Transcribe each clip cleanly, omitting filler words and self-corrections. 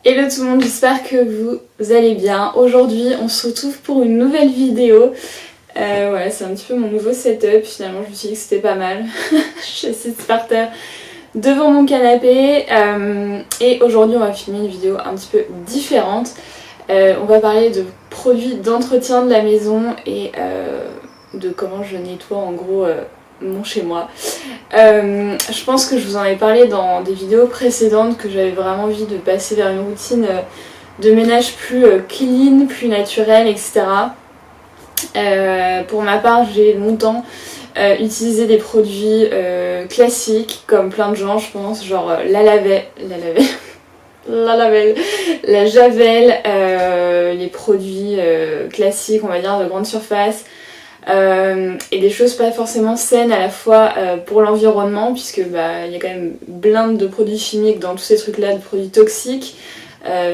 Hello tout le monde, j'espère que vous allez bien. Aujourd'hui on se retrouve pour une nouvelle vidéo. Voilà, c'est un petit peu mon nouveau setup, finalement je me suis dit que c'était pas mal. Je suis assise par terre devant mon canapé et aujourd'hui on va filmer une vidéo un petit peu différente. On va parler de produits d'entretien de la maison et de comment je nettoie en gros mon chez moi. Je pense que je vous en ai parlé dans des vidéos précédentes que j'avais vraiment envie de passer vers une routine de ménage plus clean, plus naturelle, etc. Pour ma part, j'ai longtemps utilisé des produits classiques comme plein de gens, je pense, genre la Javel, les produits classiques, on va dire, de grande surface. Et des choses pas forcément saines à la fois pour l'environnement, puisque il y a quand même blinde de produits chimiques dans tous ces trucs là, de produits toxiques,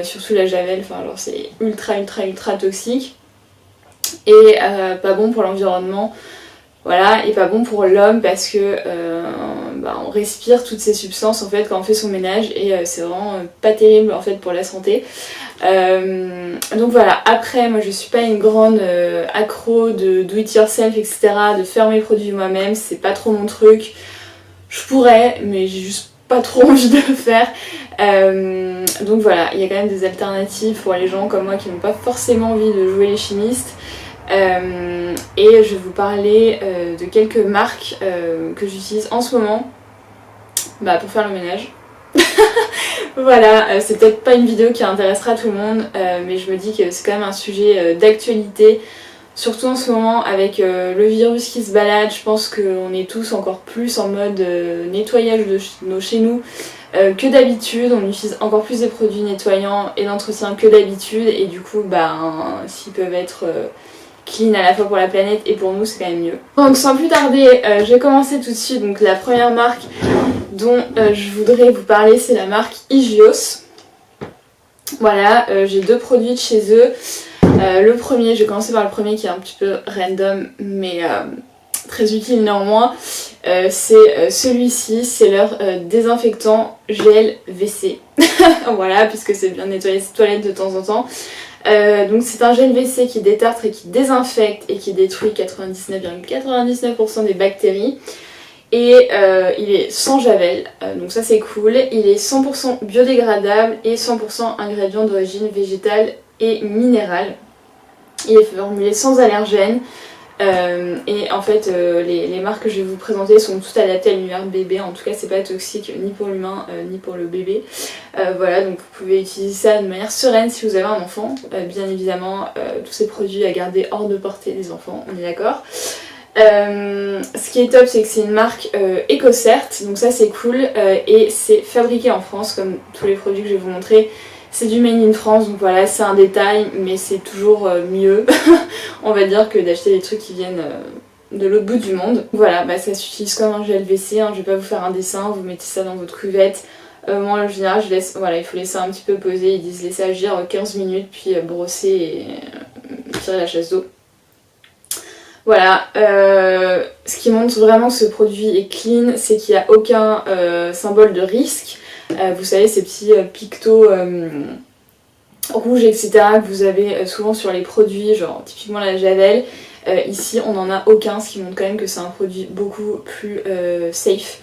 surtout la Javel, alors c'est ultra toxique et pas bon pour l'environnement, voilà, et pas bon pour l'homme parce que on respire toutes ces substances en fait quand on fait son ménage et c'est vraiment pas terrible en fait pour la santé. Donc voilà, après moi je suis pas une grande accro de do it yourself, etc., de faire mes produits moi-même, c'est pas trop mon truc. Je pourrais mais j'ai juste pas trop envie de le faire. Donc voilà, il y a quand même des alternatives pour les gens comme moi qui n'ont pas forcément envie de jouer les chimistes. Et je vais vous parler de quelques marques que j'utilise en ce moment pour faire le ménage. Voilà, c'est peut-être pas une vidéo qui intéressera tout le monde, mais je me dis que c'est quand même un sujet d'actualité, surtout en ce moment avec le virus qui se balade. Je pense qu'on est tous encore plus en mode nettoyage de chez nous que d'habitude. On utilise encore plus des produits nettoyants et d'entretien que d'habitude, et du coup s'ils peuvent être clean à la fois pour la planète et pour nous, c'est quand même mieux. Donc sans plus tarder, je vais commencer tout de suite. Donc la première marque dont je voudrais vous parler, c'est la marque Hygios. Voilà, j'ai deux produits de chez eux. Le premier, je vais commencer par le premier qui est un petit peu random mais très utile néanmoins. C'est celui-ci, c'est leur désinfectant gel WC. Voilà, puisque c'est bien de nettoyer ses toilettes de temps en temps. Donc c'est un gel WC qui détartre et qui désinfecte et qui détruit 99,99% des bactéries. Et il est sans javel, donc ça c'est cool. Il est 100% biodégradable et 100% ingrédients d'origine végétale et minérale. Il est formulé sans allergènes. Et en fait les marques que je vais vous présenter sont toutes adaptées à l'univers bébé. En tout cas c'est pas toxique ni pour l'humain ni pour le bébé. Voilà, donc vous pouvez utiliser ça de manière sereine si vous avez un enfant. Bien évidemment tous ces produits à garder hors de portée des enfants, on est d'accord. Ce qui est top, c'est que c'est une marque EcoCert, donc ça c'est cool, et c'est fabriqué en France comme tous les produits que je vais vous montrer. C'est du made in France, donc voilà, c'est un détail, mais c'est toujours mieux, on va dire, que d'acheter des trucs qui viennent de l'autre bout du monde. Voilà, ça s'utilise comme un gel WC, hein. Je vais pas vous faire un dessin, vous mettez ça dans votre cuvette. Moi en général, je laisse, voilà, il faut laisser un petit peu poser, ils disent laisser agir 15 minutes, puis brosser et tirer la chasse d'eau. Voilà, ce qui montre vraiment que ce produit est clean, c'est qu'il n'y a aucun symbole de risque. Vous savez, ces petits pictos rouges, etc. que vous avez souvent sur les produits, genre typiquement la Javel. Ici, on n'en a aucun, ce qui montre quand même que c'est un produit beaucoup plus safe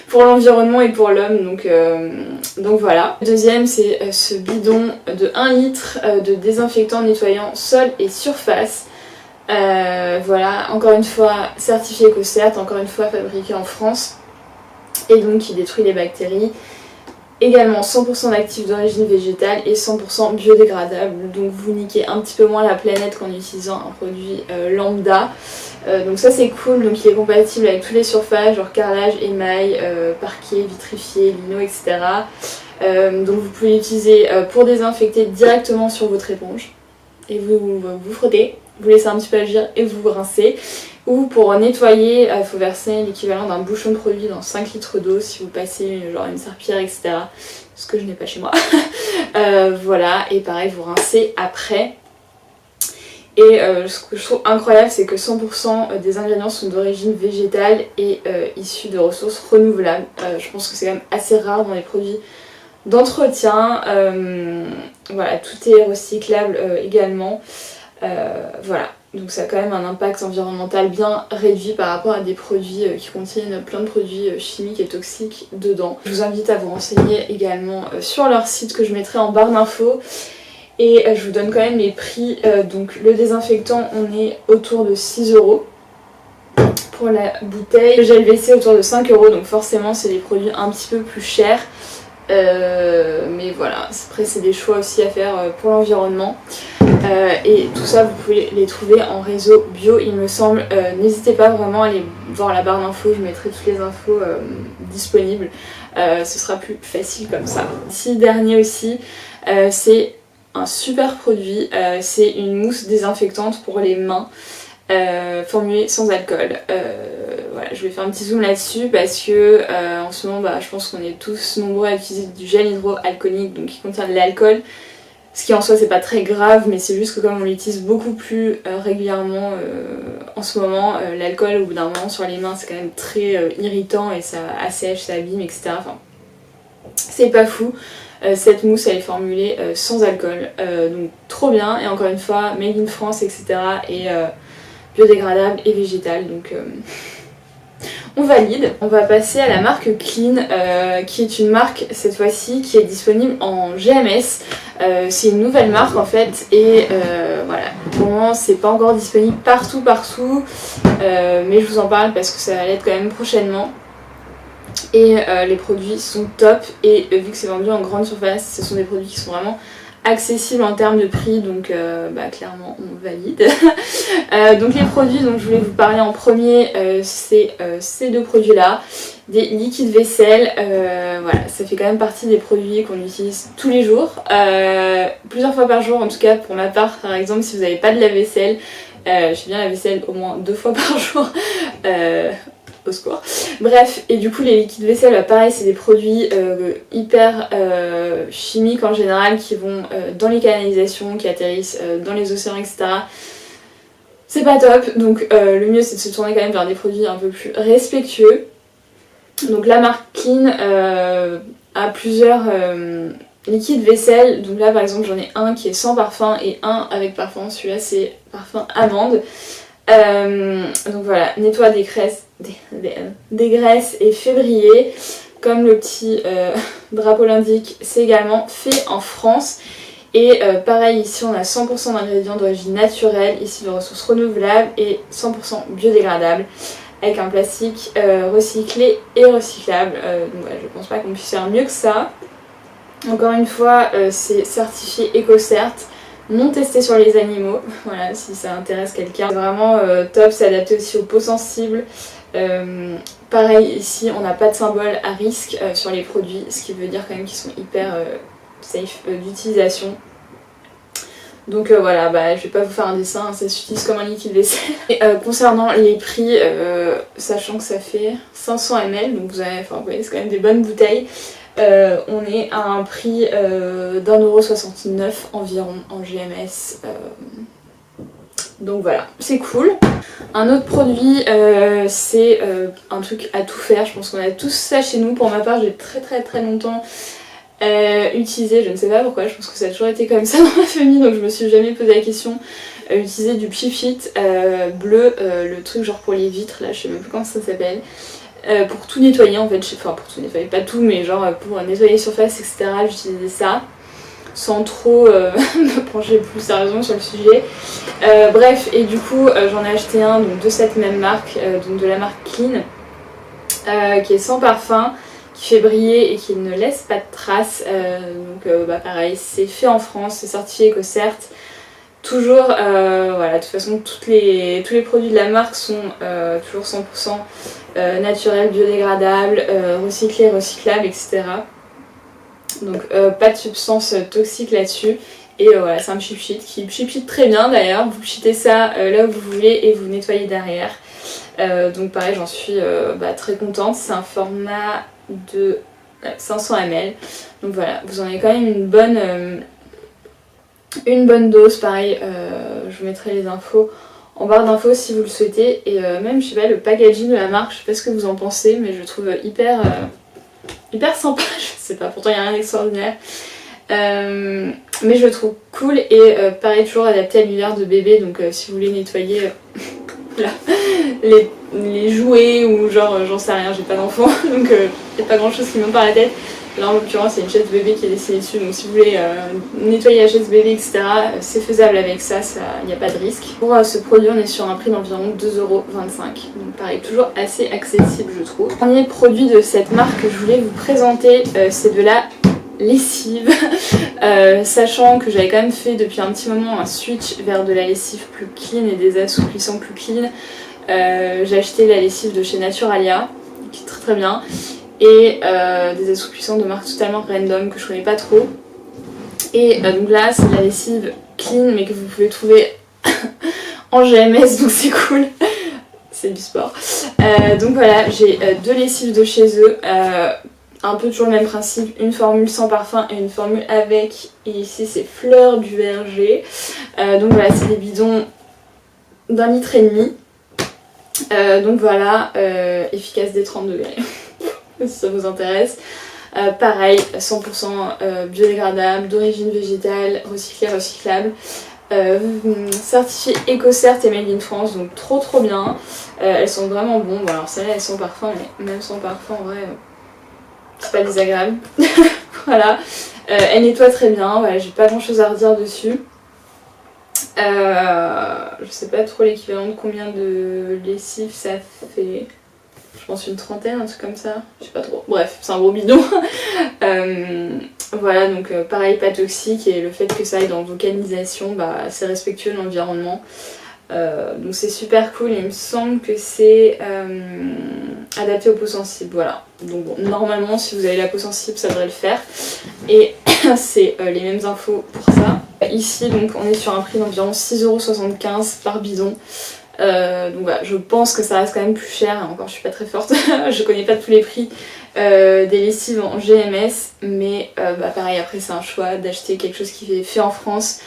pour l'environnement et pour l'homme. Donc voilà. Le deuxième, c'est ce bidon de 1 litre de désinfectant nettoyant sol et surface. Voilà, encore une fois certifié EcoCert, encore une fois fabriqué en France et donc qui détruit les bactéries. Également 100% d'actifs d'origine végétale et 100% biodégradable, donc vous niquez un petit peu moins la planète qu'en utilisant un produit lambda. Donc ça c'est cool, donc il est compatible avec toutes les surfaces, genre carrelage, émail, parquet, vitrifié, lino, etc. Donc vous pouvez l'utiliser pour désinfecter directement sur votre éponge et vous frottez. Vous laissez un petit peu agir et vous rincez. Ou pour nettoyer, il faut verser l'équivalent d'un bouchon de produit dans 5 litres d'eau si vous passez genre une serpillière, etc. Ce que je n'ai pas chez moi. Voilà, et pareil, vous rincez après. Et ce que je trouve incroyable, c'est que 100% des ingrédients sont d'origine végétale et issus de ressources renouvelables. Je pense que c'est quand même assez rare dans les produits d'entretien. Voilà, tout est recyclable également. Voilà, donc ça a quand même un impact environnemental bien réduit par rapport à des produits qui contiennent plein de produits chimiques et toxiques dedans. Je vous invite à vous renseigner également sur leur site que je mettrai en barre d'infos. Et je vous donne quand même les prix. Donc le désinfectant, on est autour de 6 € pour la bouteille. Le gel WC autour de 5 €, donc forcément c'est des produits un petit peu plus chers. Mais voilà, après c'est des choix aussi à faire pour l'environnement. Et tout ça vous pouvez les trouver en réseau bio il me semble. N'hésitez pas vraiment à aller voir la barre d'infos, je mettrai toutes les infos disponibles. Ce sera plus facile comme ça. Ici dernier aussi, c'est un super produit, c'est une mousse désinfectante pour les mains. Formulée sans alcool. Voilà, je vais faire un petit zoom là-dessus parce que en ce moment je pense qu'on est tous nombreux à utiliser du gel hydroalcoolique donc qui contient de l'alcool, ce qui en soi c'est pas très grave, mais c'est juste que comme on l'utilise beaucoup plus régulièrement en ce moment, l'alcool au bout d'un moment sur les mains c'est quand même très irritant et ça assèche, ça abîme, etc. Enfin, c'est pas fou. Cette mousse elle est formulée sans alcool, donc trop bien, et encore une fois made in France, etc. et biodégradable et végétal, donc on valide. On va passer à la marque Clean, qui est une marque cette fois-ci qui est disponible en GMS. C'est une nouvelle marque en fait, et voilà, pour le moment c'est pas encore disponible partout, mais je vous en parle parce que ça va l'être quand même prochainement. Et les produits sont top, et vu que c'est vendu en grande surface, ce sont des produits qui sont vraiment accessible en termes de prix, donc clairement on valide. Donc les produits dont je voulais vous parler en premier, c'est ces deux produits là, des liquides vaisselle. Voilà, ça fait quand même partie des produits qu'on utilise tous les jours, plusieurs fois par jour en tout cas. Pour ma part par exemple, si vous n'avez pas de lave-vaisselle, je fais bien la vaisselle au moins 2 fois par jour. Au secours. Bref, et du coup les liquides vaisselle, pareil, c'est des produits hyper chimiques en général qui vont dans les canalisations, qui atterrissent dans les océans, etc. C'est pas top, donc le mieux c'est de se tourner quand même vers des produits un peu plus respectueux. Donc la marque Clean a plusieurs liquides vaisselle, donc là par exemple j'en ai un qui est sans parfum et un avec parfum, celui-là c'est parfum amande. Donc voilà, nettoie des graisses et fait briller. Comme le petit drapeau l'indique, c'est également fait en France. Et pareil, ici on a 100% d'ingrédients d'origine naturelle, ici de ressources renouvelables et 100% biodégradables, avec un plastique recyclé et recyclable. Donc voilà, je pense pas qu'on puisse faire mieux que ça. Encore une fois, c'est certifié EcoCert, non testé sur les animaux, voilà, si ça intéresse quelqu'un. C'est vraiment top, c'est adapté aussi aux peaux sensibles. Pareil, ici on n'a pas de symbole à risque sur les produits, ce qui veut dire quand même qu'ils sont hyper safe d'utilisation. Donc voilà, je vais pas vous faire un dessin, ça s'utilise comme un liquide vaisselle. Et, concernant les prix, sachant que ça fait 500 ml, donc vous voyez, c'est quand même des bonnes bouteilles. On est à un prix d'1,69 € environ en GMS. Donc voilà, c'est cool. Un autre produit, c'est un truc à tout faire. Je pense qu'on a tous ça chez nous. Pour ma part, j'ai très longtemps utilisé, je ne sais pas pourquoi, je pense que ça a toujours été comme ça dans ma famille, donc je me suis jamais posé la question. Utiliser du Pchit bleu, le truc genre pour les vitres, là je sais même plus comment ça s'appelle. Pour tout nettoyer en fait, enfin pour tout nettoyer, pas tout, mais genre pour nettoyer les surfaces, etc. J'utilisais ça sans trop me pencher plus sérieusement sur le sujet. Bref, et du coup j'en ai acheté un donc, de cette même marque, donc de la marque Clean, qui est sans parfum, qui fait briller et qui ne laisse pas de traces. Donc pareil, c'est fait en France, c'est certifié EcoCert. Toujours, voilà, de toute façon tous les produits de la marque sont toujours 100% naturels, biodégradables, recyclés, recyclables, etc. Donc pas de substances toxiques là-dessus. Et voilà, c'est un pchit qui pchit très bien d'ailleurs. Vous pchitez ça là où vous voulez et vous nettoyez derrière. Donc pareil, j'en suis très contente. C'est un format de 500 ml. Donc voilà, vous en avez quand même une bonne dose. Pareil, je vous mettrai les infos en barre d'infos si vous le souhaitez. Et même, je sais pas, le packaging de la marque, je sais pas ce que vous en pensez, mais je le trouve hyper hyper sympa, je sais pas, pourtant il n'y a rien d'extraordinaire. Mais je le trouve cool et pareil toujours adapté à l'univers de bébé, donc si vous voulez nettoyer là, les jouets ou genre j'en sais rien, j'ai pas d'enfant donc il n'y a pas grand chose qui me vient par la tête. Là en l'occurrence c'est une chaise bébé qui est dessinée dessus, donc si vous voulez nettoyer la chaise bébé etc, c'est faisable avec ça, il n'y a pas de risque. Pour ce produit on est sur un prix d'environ 2,25€, donc pareil toujours assez accessible je trouve. Le premier produit de cette marque que je voulais vous présenter c'est de la lessive, sachant que j'avais quand même fait depuis un petit moment un switch vers de la lessive plus clean et des assouplissants plus clean. J'ai acheté la lessive de chez Naturalia qui est très très bien et des assouplissants de marque totalement random que je connais pas trop, et donc là c'est de la lessive clean mais que vous pouvez trouver en GMS donc c'est cool. C'est du sport. Donc voilà, j'ai deux lessives de chez eux. Un peu toujours le même principe, une formule sans parfum et une formule avec, et ici c'est Fleur du Verger. Donc voilà, c'est des bidons d'1,5 litre. Donc voilà, efficace des 30 degrés, si ça vous intéresse. Pareil, 100% biodégradable, d'origine végétale, recyclable. Certifié EcoCert et Made in France, donc trop bien. Elles sont vraiment bonnes. Bon alors celles-là elles sont parfum, mais même sans parfum en vrai... c'est pas désagréable. Voilà, elle nettoie très bien, voilà, j'ai pas grand chose à redire dessus. Je sais pas trop l'équivalent de combien de lessive ça fait. Je pense une trentaine, un truc comme ça, je sais pas trop. Bref, c'est un gros bidon. Voilà, donc pareil, pas toxique, et le fait que ça aille dans vocalisation, bah c'est respectueux de l'environnement. Donc c'est super cool, il me semble que c'est adapté aux peaux sensibles, voilà. Donc bon, normalement si vous avez la peau sensible ça devrait le faire, et c'est les mêmes infos pour ça. Ici donc on est sur un prix d'environ 6,75€ par bidon. Donc voilà, je pense que ça reste quand même plus cher, encore je suis pas très forte, je connais pas tous les prix des lessives en GMS, mais bah pareil après c'est un choix d'acheter quelque chose qui est fait en France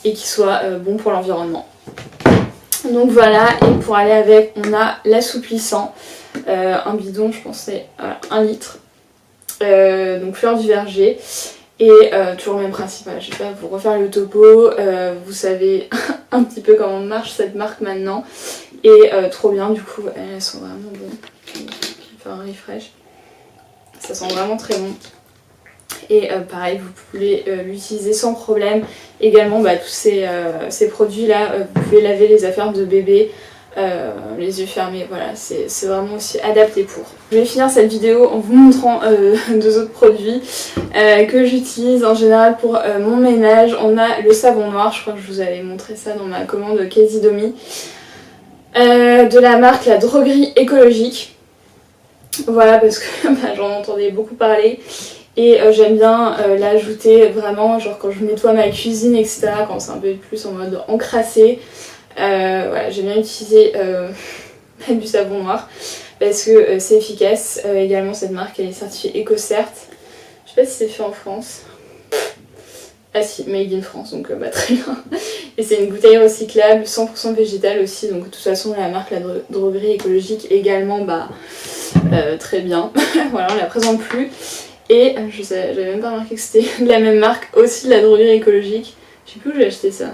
et qui soit bon pour l'environnement. Donc voilà, et pour aller avec on a l'assouplissant, un bidon je pense c'est 1 litre, donc Fleur du Verger, et toujours le même principe, voilà, je vais pas vous refaire le topo, vous savez un petit peu comment marche cette marque maintenant, et trop bien du coup, elles sont vraiment bonnes, je vais faire un refresh, ça sent vraiment très bon. Et pareil, vous pouvez l'utiliser sans problème. Également, bah, tous ces produits-là, vous pouvez laver les affaires de bébé, les yeux fermés. Voilà, c'est vraiment aussi adapté pour. Je vais finir cette vidéo en vous montrant deux autres produits que j'utilise en général pour mon ménage. On a le savon noir, je crois que je vous avais montré ça dans ma commande Casidomi, de la marque La Droguerie Écologique. Voilà, parce que bah, j'en entendais beaucoup parler. Et j'aime bien l'ajouter vraiment, genre quand je nettoie ma cuisine, etc., quand c'est un peu plus en mode encrassé. Voilà, j'aime bien utiliser du savon noir parce que c'est efficace. Également, cette marque elle est certifiée EcoCert. Je sais pas si c'est fait en France. Ah si, Made in France, donc bah, très bien. Et c'est une bouteille recyclable, 100% végétale aussi, donc de toute façon la marque La Droguerie Écologique également, bah très bien. Voilà, on la présente plus. Et j'avais même pas remarqué que c'était de la même marque, aussi de La Droguerie Écologique. Je sais plus où j'ai acheté ça.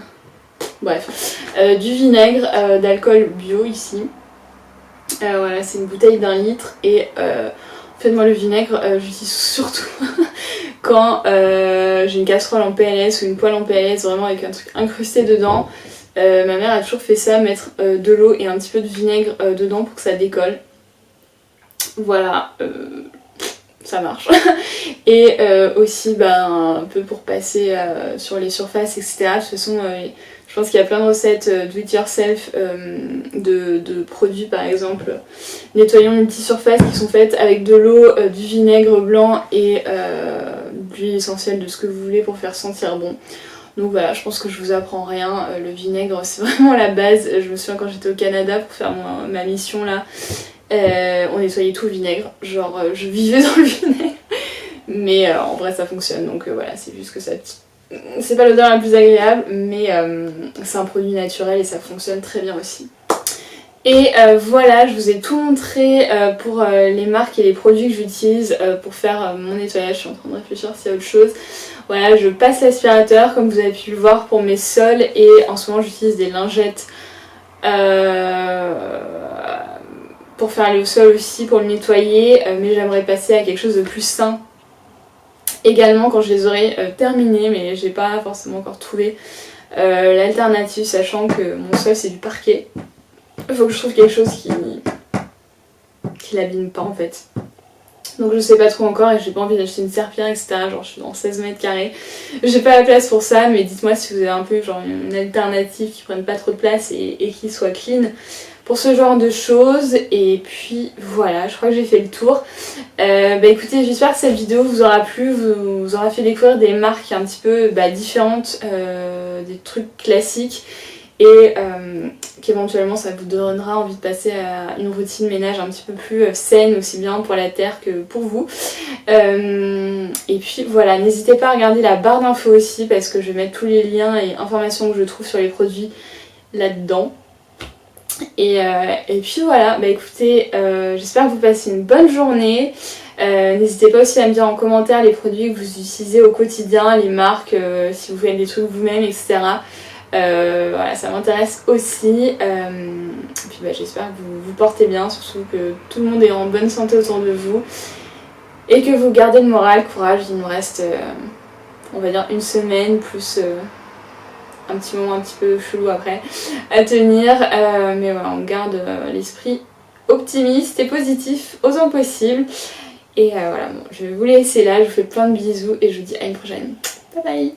Bref, du vinaigre d'alcool bio ici. Voilà, c'est une bouteille d'1 litre et en fait moi le vinaigre j'utilise surtout quand j'ai une casserole en PLS ou une poêle en PLS vraiment avec un truc incrusté dedans. Ma mère a toujours fait ça, mettre de l'eau et un petit peu de vinaigre dedans pour que ça décolle. Voilà, ça marche. Et aussi bah, un peu pour passer sur les surfaces, etc. De toute façon, je pense qu'il y a plein de recettes do it yourself de produits, par exemple nettoyants multi-surface qui sont faites avec de l'eau, du vinaigre blanc et de l'huile essentielle, de ce que vous voulez pour faire sentir bon. Donc voilà, je pense que je vous apprends rien, le vinaigre c'est vraiment la base. Je me souviens quand j'étais au Canada pour faire ma mission là, on nettoyait tout le vinaigre, genre je vivais dans le vinaigre, mais en vrai ça fonctionne, donc voilà, c'est juste que ça... C'est pas l'odeur la plus agréable, mais c'est un produit naturel et ça fonctionne très bien aussi. Et voilà, je vous ai tout montré pour les marques et les produits que j'utilise pour faire mon nettoyage. Je suis en train de réfléchir s'il y a autre chose. Voilà, je passe l'aspirateur comme vous avez pu le voir pour mes sols et en ce moment j'utilise des lingettes pour faire le sol aussi, pour le nettoyer, mais j'aimerais passer à quelque chose de plus sain également quand je les aurai terminées, mais j'ai pas forcément encore trouvé l'alternative, sachant que mon sol c'est du parquet. Il faut que je trouve quelque chose qui l'abîme pas en fait. Donc je sais pas trop encore et j'ai pas envie d'acheter une serpillière etc. Genre je suis dans 16 mètres carrés. J'ai pas la place pour ça, mais dites-moi si vous avez un peu genre une alternative qui prenne pas trop de place et qui soit clean pour ce genre de choses. Et puis voilà, je crois que j'ai fait le tour. Écoutez, j'espère que cette vidéo vous aura plu, vous aura fait découvrir des marques un petit peu différentes, des trucs classiques. Et qu'éventuellement ça vous donnera envie de passer à une routine ménage un petit peu plus saine, aussi bien pour la terre que pour vous. Et puis voilà, n'hésitez pas à regarder la barre d'infos aussi parce que je vais mettre tous les liens et informations que je trouve sur les produits là-dedans. Et puis voilà, écoutez, j'espère que vous passez une bonne journée. N'hésitez pas aussi à me dire en commentaire les produits que vous utilisez au quotidien, les marques, si vous faites des trucs vous-même, etc. Voilà, ça m'intéresse aussi. Et puis j'espère que vous vous portez bien, surtout que tout le monde est en bonne santé autour de vous et que vous gardez le moral, courage. Il nous reste on va dire une semaine plus un petit moment un petit peu chelou après à tenir, mais voilà, on garde l'esprit optimiste et positif autant possible. Et voilà, bon, je vais vous laisser là, je vous fais plein de bisous et je vous dis à une prochaine. Bye bye.